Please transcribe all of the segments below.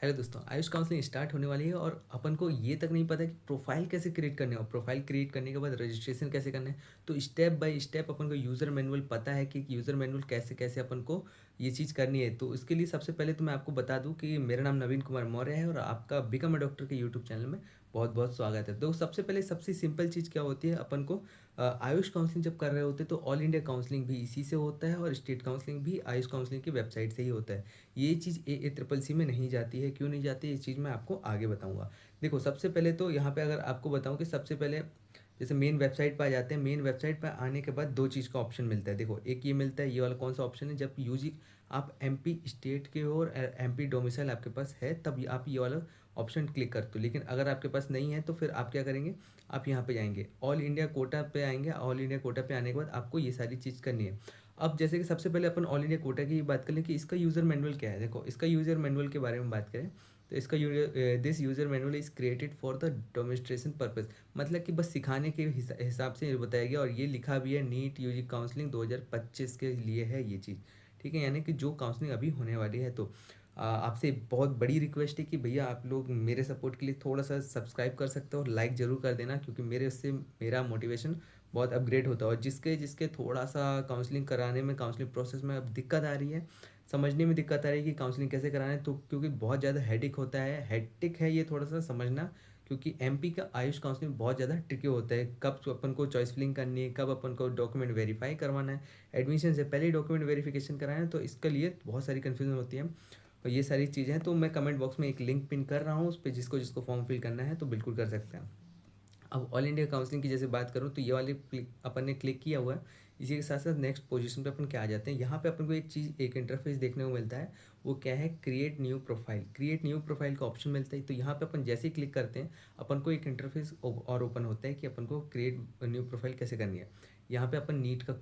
Hello दोस्तों, Ayush counselling start होने वाली है और अपन को ये तक नहीं पता कि प्रोफाइल कैसे क्रिएट करने और प्रोफाइल क्रिएट करने के बाद रजिस्ट्रेशन कैसे करना है। तो स्टेप बाय स्टेप अपन को यूज़र मैनुअल पता है कि यूज़र मैनुअल कैसे कैसे अपन को ये चीज़ करनी है। तो इसके लिए सबसे पहले तो मैं आपको बता दूं कि मेरा नाम नवीन कुमार मौर्य है और आपका बिकम अ डॉक्टर के यूट्यूब चैनल में बहुत बहुत स्वागत है। तो सबसे पहले सबसे सिंपल चीज़ क्या होती है, अपन को आयुष काउंसलिंग जब कर रहे होते हैं तो ऑल इंडिया काउंसलिंग भी इसी से होता है और स्टेट काउंसलिंग भी आयुष काउंसलिंग की वेबसाइट से ही होता है। ये चीज़ ए ट्रिपल सी में नहीं जाती है, क्यों नहीं जाती है, ये चीज़ मैं आपको आगे बताऊंगा। देखो, सबसे पहले तो यहाँ पे अगर आपको बताऊं कि सबसे पहले जैसे मेन वेबसाइट पर आ जाते हैं। मेन वेबसाइट पर आने के बाद दो चीज़ का ऑप्शन मिलता है। देखो, एक ये मिलता है, ये वाला कौन सा ऑप्शन है, जब यूजी आप एमपी स्टेट के हो और एमपी डोमिसाइल आपके पास है तब आप ये वाला ऑप्शन क्लिक करते हो। लेकिन अगर आपके पास नहीं है तो फिर आप क्या करेंगे, आप यहाँ पे जाएंगे, ऑल इंडिया कोटा पे आएंगे। ऑल इंडिया कोटा पे आने के बाद आपको ये सारी चीज़ करनी है। अब जैसे कि सबसे पहले अपन ऑल इंडिया कोटा की बात कर लें कि इसका यूज़र मैनुअल क्या है। देखो, इसका यूज़र मैनुअल के बारे में बात करें तो इसका this user manual is created for the demonstration purpose. मतलब कि बस सिखाने के हिसाब से ये बताया गया और ये लिखा भी है नीट यूजी काउंसलिंग 2025 के लिए है ये चीज़। ठीक है, यानी कि जो काउंसलिंग अभी होने वाली है। तो आपसे बहुत बड़ी रिक्वेस्ट है कि भैया आप लोग मेरे सपोर्ट के लिए थोड़ा सा सब्सक्राइब कर सकते हो और लाइक ज़रूर कर देना, क्योंकि मेरे उससे मेरा मोटिवेशन बहुत अपग्रेड होता है। और जिसके जिसके थोड़ा सा काउंसलिंग कराने में, काउंसलिंग प्रोसेस में अब दिक्कत आ रही है, समझने में दिक्कत आ रही है कि काउंसलिंग कैसे कराना है, तो क्योंकि बहुत ज़्यादा हेडिक होता है, हेक्टिक है ये थोड़ा सा समझना। क्योंकि एमपी का आयुष काउंसलिंग बहुत ज़्यादा ट्रिकी होता है। कब अपन को चॉइस फिलिंग करनी है, कब अपन को डॉक्यूमेंट वेरीफाई करवाना है, एडमिशन से पहले ही डॉक्यूमेंट वेरिफिकेशन कराना है, तो इसके लिए बहुत सारी कन्फ्यूजन होती है। और ये सारी चीज़ें हैं, तो मैं कमेंट बॉक्स में एक लिंक पिन कर रहा हूँ, उस पर जिसको जिसको फॉर्म फिल करना है तो बिल्कुल कर सकते हैं। अब ऑल इंडिया काउंसलिंग की जैसे बात करूँ तो ये वाले क्लिक अपन ने क्लिक किया हुआ है। इसी के साथ साथ नेक्स्ट पोजीशन पे अपन क्या आ जाते हैं, यहाँ पे अपन को एक चीज़, एक इंटरफेस देखने को मिलता है। वो क्या है, create new profile. Create new profile का ऑप्शन मिलता है। तो यहाँ पे अपन जैसे ही क्लिक करते हैं अपन को एक इंटरफेस और ओपन होता है कि अपन को क्रिएट न्यू प्रोफाइल कैसे करनी है। यहाँ पे अपन नीट का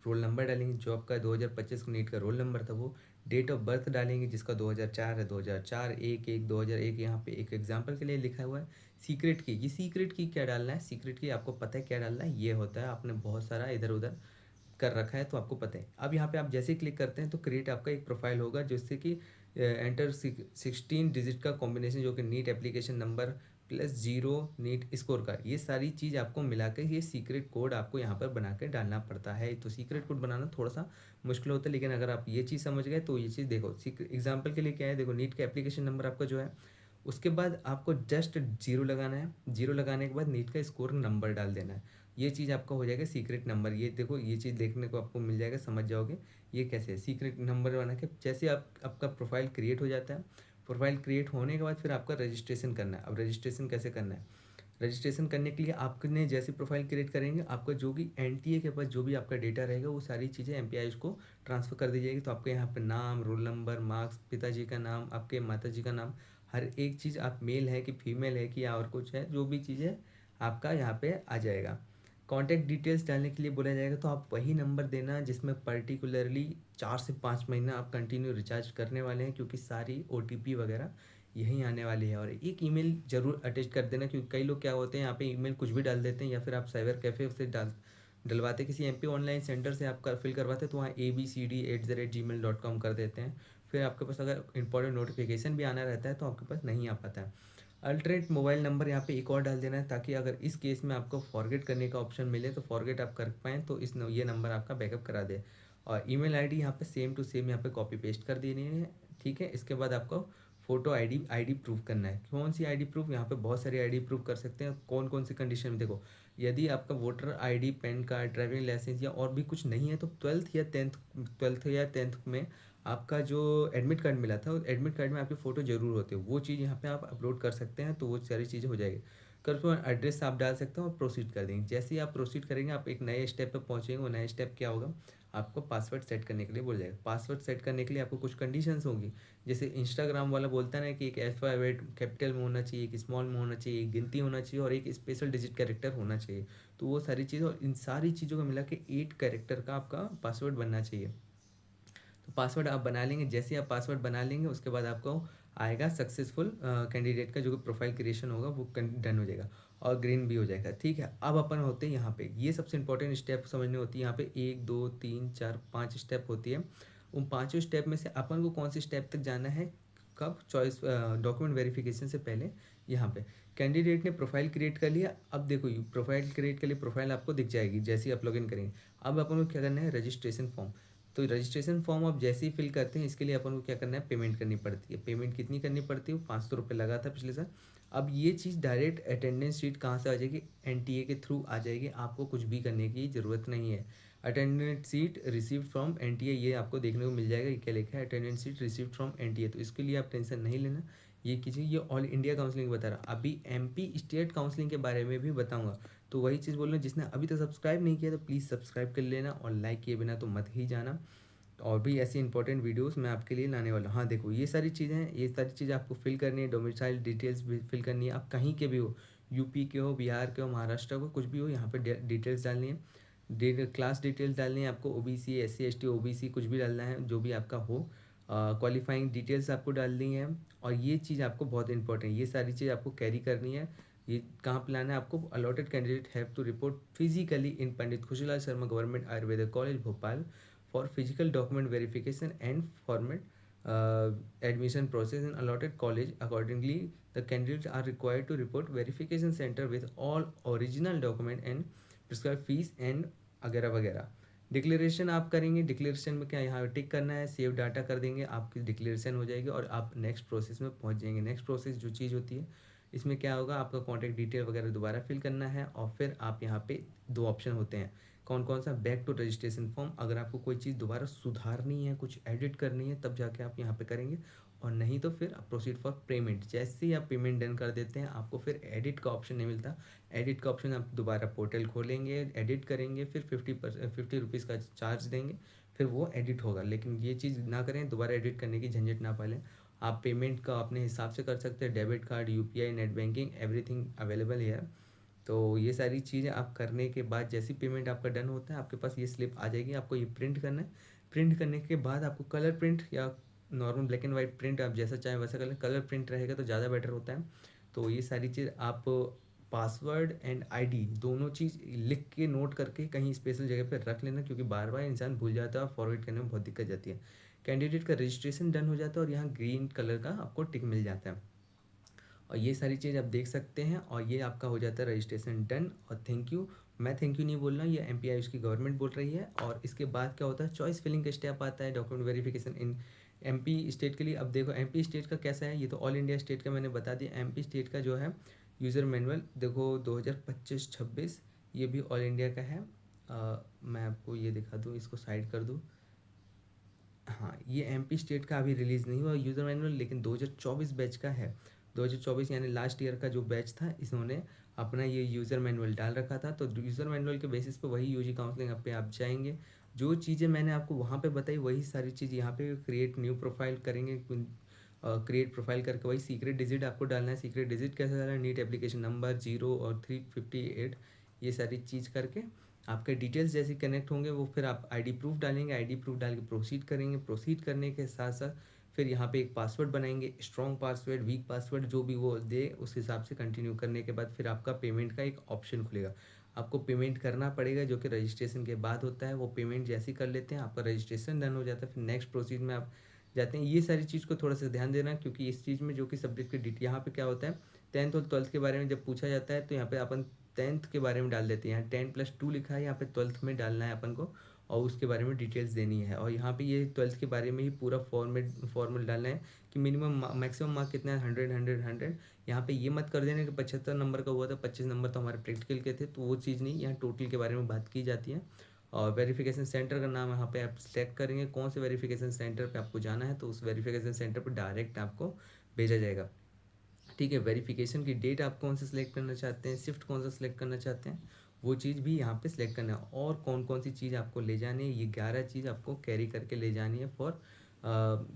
रोल नंबर डालेंगे, जॉब का 2025 का नीट का रोल नंबर था वो। डेट ऑफ बर्थ डालेंगे जिसका 2004 है, 2004 1 2001 यहाँ पे एक एग्जाम्पल के लिए लिखा हुआ है। सीक्रेट की, ये सीक्रेट की क्या डालना है, सीक्रेट की आपको पता है क्या डालना है, ये होता है आपने बहुत सारा इधर उधर कर रखा है तो आपको पता है। अब यहाँ पे आप जैसे ही क्लिक करते हैं तो क्रिएट आपका एक प्रोफाइल होगा जिससे कि एंटर 16 डिजिट का कॉम्बिनेशन, जो कि NEET application number plus zero NEET score का, ये सारी चीज़ आपको मिला के ये सीक्रेट कोड आपको यहाँ पर बना के डालना पड़ता है। तो सीक्रेट कोड बनाना थोड़ा सा मुश्किल होता है, लेकिन अगर आप ये चीज़ समझ गए तो ये चीज़ देखो, सीक्रेट एग्जाम्पल के लिए क्या है, देखो नीट का एप्लीकेशन नंबर आपका जो है, उसके बाद आपको जस्ट जीरो लगाना है। जीरो लगाने के बाद नीट का स्कोर नंबर डाल देना है। ये चीज़ आपका हो जाएगा सीक्रेट नंबर। ये देखो, ये चीज़ देखने को आपको मिल जाएगा, समझ जाओगे ये कैसे है। सीक्रेट नंबर बना के जैसे आपका प्रोफाइल क्रिएट हो जाता है, प्रोफाइल क्रिएट होने के बाद फिर आपका रजिस्ट्रेशन करना है। अब रजिस्ट्रेशन कैसे करना है, रजिस्ट्रेशन करने के लिए आपने जैसे प्रोफाइल क्रिएट करेंगे, आपका जो भी एनटीए के पास जो भी आपका डेटा रहेगा वो सारी चीज़ें एमपीआई को ट्रांसफ़र कर दी जाएगी। तो आपके यहाँ पे नाम, रोल नंबर, मार्क्स, पिताजी का नाम, आपके माताजी का नाम, हर एक चीज़, आप मेल है कि फीमेल है कि या और कुछ है, जो भी चीज़ है आपका यहाँ पे आ जाएगा। कॉन्टैक्ट डिटेल्स डालने के लिए बोला जाएगा, तो आप वही नंबर देना जिसमें पर्टिकुलरली 4 से 5 महीना आप कंटिन्यू रिचार्ज करने वाले हैं, क्योंकि सारी ओटीपी वगैरह यहीं आने वाली है। और एक ईमेल जरूर अटैच कर देना, क्योंकि कई लोग क्या होते हैं यहाँ पे ईमेल कुछ भी डाल देते हैं, या फिर आप साइबर कैफ़े से डलवाते, किसी एमपी ऑनलाइन सेंटर से आप फिल करवाते तो वहाँ abcd@gmail.com कर देते हैं। फिर आपके पास अगर इंपॉर्टेंट नोटिफिकेशन भी आना रहता है तो आपके पास नहीं आ पाता है। अल्टरनेट मोबाइल नंबर यहाँ पे एक और डाल देना है, ताकि अगर इस केस में आपको फॉरगेट करने का ऑप्शन मिले तो फॉरगेट आप कर पाएँ, तो ये नंबर आपका बैकअप करा दे। और ईमेल आईडी यहाँ पे सेम टू सेम यहाँ पे कॉपी पेस्ट कर देनी है। ठीक है, इसके बाद आपको फोटो आईडी प्रूफ करना है। कौन सी आईडी प्रूफ, यहाँ पे बहुत सारी आईडी प्रूफ कर सकते हैं। कौन कौन सी कंडीशन में, देखो, यदि आपका voter ID, PAN card, driving licence या और भी कुछ नहीं है तो ट्वेल्थ या टेंथ में आपका जो एडमिट कार्ड मिला था, एडमिट कार्ड में आपकी फ़ोटो जरूर होती है, वो चीज़ यहाँ पे आप अपलोड कर सकते हैं, तो वो सारी चीज़ें हो जाएगी। कर तो एड्रेस आप डाल सकते हो और प्रोसीड कर देंगे। जैसे ही आप प्रोसीड करेंगे आप एक नए स्टेप पे पहुँचेंगे। वो नए स्टेप क्या होगा, आपको पासवर्ड सेट करने के लिए बोल जाएगा। पासवर्ड सेट करने के लिए आपको कुछ कंडीशंस होंगी, जैसे इंस्टाग्राम वाला बोलता है ना कि एक अल्फ़ाबेट कैपिटल में होना चाहिए, एक स्मॉल में होना चाहिए, एक गिनती होना चाहिए और एक स्पेशल डिजिट कैरेक्टर होना चाहिए। तो वो सारी चीज़ें, और इन सारी चीज़ों को मिला के 8 कैरेक्टर का आपका पासवर्ड बनना चाहिए। तो पासवर्ड आप बना लेंगे। जैसे ही आप पासवर्ड बना लेंगे उसके बाद आपको आएगा सक्सेसफुल कैंडिडेट का जो प्रोफाइल क्रिएशन होगा वो डन हो जाएगा और ग्रीन भी हो जाएगा। ठीक है, अब अपन होते हैं यहाँ पे, ये सबसे इंपॉर्टेंट स्टेप समझनी होती है। यहाँ पे 1 2 3 4 5 स्टेप होती है। उन पाँचों स्टेप में से अपन को कौन सी स्टेप तक जाना है, कब? चॉइस डॉक्यूमेंट वेरिफिकेशन से पहले यहाँ पे कैंडिडेट ने प्रोफाइल क्रिएट कर लिया। अब देखो प्रोफाइल क्रिएट के लिए प्रोफाइल आपको दिख जाएगी जैसे ही आप लॉगिन करेंगे। अब अपन को क्या करना है? Registration form. तो रजिस्ट्रेशन फॉर्म आप जैसे ही फिल करते हैं इसके लिए अपन को क्या करना है? पेमेंट करनी पड़ती है। पेमेंट कितनी करनी पड़ती है? 500 रुपये लगा था पिछले साल। अब ये चीज़ डायरेक्ट अटेंडेंस शीट कहाँ से आ जाएगी? एनटीए के थ्रू आ जाएगी। आपको कुछ भी करने की ज़रूरत नहीं है। Attendance seat received from NTA, ये आपको देखने को मिल जाएगा। ये क्या लिखा है? Attendance seat received from NTA. तो इसके लिए आप टेंशन नहीं लेना, ये कीजिए। ये ऑल इंडिया काउंसलिंग बता रहा। अभी एमपी स्टेट काउंसलिंग के बारे में भी बताऊंगा। तो वही चीज़ बोल रहा हूँ, जिसने अभी तक सब्सक्राइब नहीं किया तो प्लीज़ सब्सक्राइब कर लेना, और लाइक किए बिना तो मत ही जाना। और भी ऐसी इंपॉर्टेंट वीडियोस मैं आपके लिए लाने वाला हूँ। हाँ देखो, ये सारी चीज़ें हैं, ये सारी चीज़ें आपको फिल करनी है। डोमिसाइल डिटेल्स भी फिल करनी है। आप कहीं के भी हो, यूपी के हो, बिहार के हो, महाराष्ट्र को, कुछ भी हो, यहाँ पे डिटेल्स डालनी है। क्लास डिटेल्स डालनी है आपको। ओबीसी, एससी, एसटी, ओबीसी कुछ भी डालना है, जो भी आपका हो। क्वालिफाइंग डिटेल्स आपको डालनी है। और ये चीज़ आपको बहुत इंपॉर्टेंट, ये सारी चीज़ आपको कैरी करनी है। ये कहाँ पे लाना है आपको? Allotted candidate have to report physically in Pandit Khushilal Sharma government ayurvedic college Bhopal for physical document verification and format admission process in allotted college. Accordingly, the candidates are required to report verification center with all original document and prescribed fees and वगैरह वगैरह। Declaration आप करेंगे। Declaration में क्या यहाँ टिक करना है, save data कर देंगे, आपकी डिक्लेरेशन हो जाएगी और आप नेक्स्ट प्रोसेस में पहुँच जाएंगे। नेक्स्ट प्रोसेस जो चीज़ होती है, इसमें क्या होगा? आपका कॉन्टैक्ट डिटेल वगैरह दोबारा फिल करना है, और फिर आप यहाँ पे दो ऑप्शन होते हैं। कौन कौन सा? Back to registration form. अगर आपको कोई चीज़ दोबारा सुधारनी है, कुछ एडिट करनी है, तब जाके आप यहाँ पे करेंगे, और नहीं तो फिर आप प्रोसीड फॉर पेमेंट। जैसे ही आप पेमेंट डन कर देते हैं, आपको फिर एडिट का ऑप्शन नहीं मिलता। एडिट का ऑप्शन आप दोबारा पोर्टल खोलेंगे, एडिट करेंगे, फिर 50 रुपीज़ का चार्ज देंगे, फिर वो एडिट होगा। लेकिन ये चीज़ ना करें, दोबारा एडिट करने की झंझट ना पालें। आप पेमेंट का अपने हिसाब से कर सकते हैं। Debit card, UPI, net banking, everything available है। तो ये सारी चीज़ें आप करने के बाद जैसी पेमेंट आपका डन होता है, आपके पास ये स्लिप आ जाएगी। आपको ये प्रिंट करना है। प्रिंट करने के बाद आपको कलर प्रिंट या normal black and white print, आप जैसा चाहें वैसा कलर कलर प्रिंट रहेगा तो ज़्यादा बेटर होता है। तो ये सारी चीज़ आप पासवर्ड एंड आईडी दोनों चीज़ लिख के नोट करके कहीं स्पेशल जगह पर रख लेना, क्योंकि बार बार इंसान भूल जाता है और फॉरवर्ड करने में बहुत दिक्कत जाती है। कैंडिडेट का रजिस्ट्रेशन डन हो जाता है और यहाँ ग्रीन कलर का आपको टिक मिल जाता है। और ये सारी चीज़ आप देख सकते हैं, और ये आपका हो जाता है रजिस्ट्रेशन डन। और थैंक यू, मैं थैंक यू नहीं बोल रहा हूँ, ये एमपीआई उसकी गवर्नमेंट बोल रही है। और इसके बाद क्या होता है? चॉइस फिलिंग का स्टेप आता है, document verification in MP state के लिए। अब देखो एमपी स्टेट का कैसा है, ये तो ऑल इंडिया स्टेट का मैंने बता दिया। एमपी स्टेट का जो है यूज़र मैनुअल देखो 2025-26, ये भी ऑल इंडिया का है। मैं आपको ये दिखा दूँ, इसको साइड कर दूँ। हाँ, ये एमपी स्टेट का अभी रिलीज़ नहीं हुआ यूज़र मैनुअल, लेकिन 2024 बैच का है। 2024 यानी लास्ट ईयर का जो बैच था, इन्होंने अपना ये यूज़र मैनुअल डाल रखा था। तो यूज़र मैनुअल के बेसिस पे वही यूजी काउंसलिंग पे आप जाएंगे। जो चीज़ें मैंने आपको वहाँ पे बताई, वही सारी चीज़ यहाँ पे क्रिएट न्यू प्रोफाइल करेंगे। क्रिएट प्रोफाइल करके वही सीक्रेट डिजिट आपको डालना है। सीक्रेट डिजिट कैसे डालना है? नीट एप्लीकेशन नंबर 0 और 358, ये सारी चीज़ करके आपके डिटेल्स जैसे कनेक्ट होंगे, वो फिर आप आईडी प्रूफ डालेंगे। आईडी प्रूफ डाल के प्रोसीड करेंगे। प्रोसीड करने के साथ साथ फिर यहाँ पे एक पासवर्ड बनाएंगे, स्ट्रॉन्ग पासवर्ड, वीक पासवर्ड, जो भी वो दे उस हिसाब से कंटिन्यू करने के बाद फिर आपका पेमेंट का एक ऑप्शन खुलेगा। आपको पेमेंट करना पड़ेगा, जो कि रजिस्ट्रेशन के बाद होता है। वो पेमेंट जैसे ही कर लेते हैं, आपका रजिस्ट्रेशन डन हो जाता है। फिर नेक्स्ट प्रोसीड में आप जाते हैं। ये सारी चीज़ को थोड़ा सा ध्यान देना, क्योंकि इस चीज़ में जो कि सब्जेक्ट के डिट यहाँ पे क्या होता है, 10th और 12th के बारे में जब पूछा जाता है, तो यहाँ पे अपन 10th के बारे में डाल देते हैं। यहाँ 10+2 लिखा है, यहाँ पे 12th में डालना है अपन को, और उसके बारे में डिटेल्स देनी है। और यहाँ पे ये 12th के बारे में ही पूरा फॉर्मेट डालना है कि मिनिमम मैक्सिमम मार्क कितना है, 100 100 100। यहाँ पे ये मत कर देना कि 75 नंबर का हुआ था, 25 नंबर तो हमारे प्रैक्टिकल के थे, तो वो चीज़ नहीं। यहाँ टोटल के बारे में बात की जाती है। और वेरिफिकेशन सेंटर का नाम यहाँ पे आप सेलेक्ट करेंगे, कौन से वेरिफिकेशन सेंटर पे आपको जाना है, तो उस वेरिफिकेशन सेंटर पर डायरेक्ट आपको भेजा जाएगा। ठीक है, वेरिफिकेशन की डेट आप कौन सा सिलेक्ट करना चाहते हैं, शिफ्ट कौन सा सिलेक्ट करना चाहते हैं, वो चीज़ भी यहाँ पे सिलेक्ट करना है। और कौन कौन सी चीज़ आपको ले जानी है, ये 11 चीज़ आपको कैरी करके ले जानी है फॉर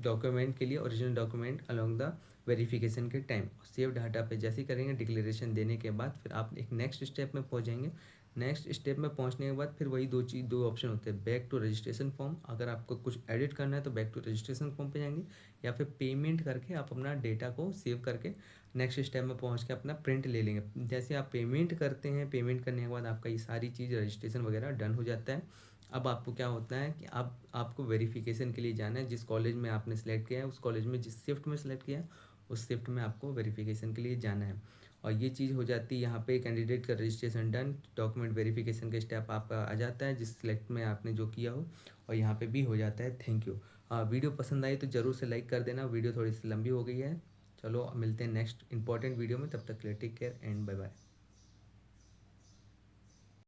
डॉक्यूमेंट के लिए, original document along the verification के टाइम। सेव डाटा पे जैसे ही करेंगे डिक्लेरेशन देने के बाद, फिर आप एक नेक्स्ट स्टेप में पहुँच जाएंगे। नेक्स्ट स्टेप में पहुंचने के बाद फिर वही दो ऑप्शन होते हैं, बैक टू रजिस्ट्रेशन फॉर्म। अगर आपको कुछ एडिट करना है तो बैक टू रजिस्ट्रेशन फॉर्म पे जाएंगे, या फिर पेमेंट करके आप अपना डेटा को सेव करके नेक्स्ट स्टेप में पहुंच के अपना प्रिंट ले लेंगे। जैसे आप पेमेंट करते हैं, पेमेंट करने के बाद आपका ये सारी चीज़ रजिस्ट्रेशन वगैरह डन हो जाता है। अब आपको क्या होता है कि अब आपको वेरिफिकेशन के लिए जाना है। जिस कॉलेज में आपने सेलेक्ट किया है उस कॉलेज में, जिस शिफ्ट में सेलेक्ट किया है उस शिफ्ट में आपको वेरिफिकेशन के लिए जाना है। और ये चीज़ हो जाती है यहाँ पे, कैंडिडेट का रजिस्ट्रेशन डन, डॉक्यूमेंट वेरिफिकेशन का स्टेप आपका आ जाता है जिस सिलेक्ट में आपने जो किया हो, और यहाँ पे भी हो जाता है। Thank you. वीडियो पसंद आई तो ज़रूर से लाइक कर देना। वीडियो थोड़ी सी लंबी हो गई है। चलो मिलते हैं नेक्स्ट इंपॉर्टेंट वीडियो में, तब तक के लिए take care and bye bye.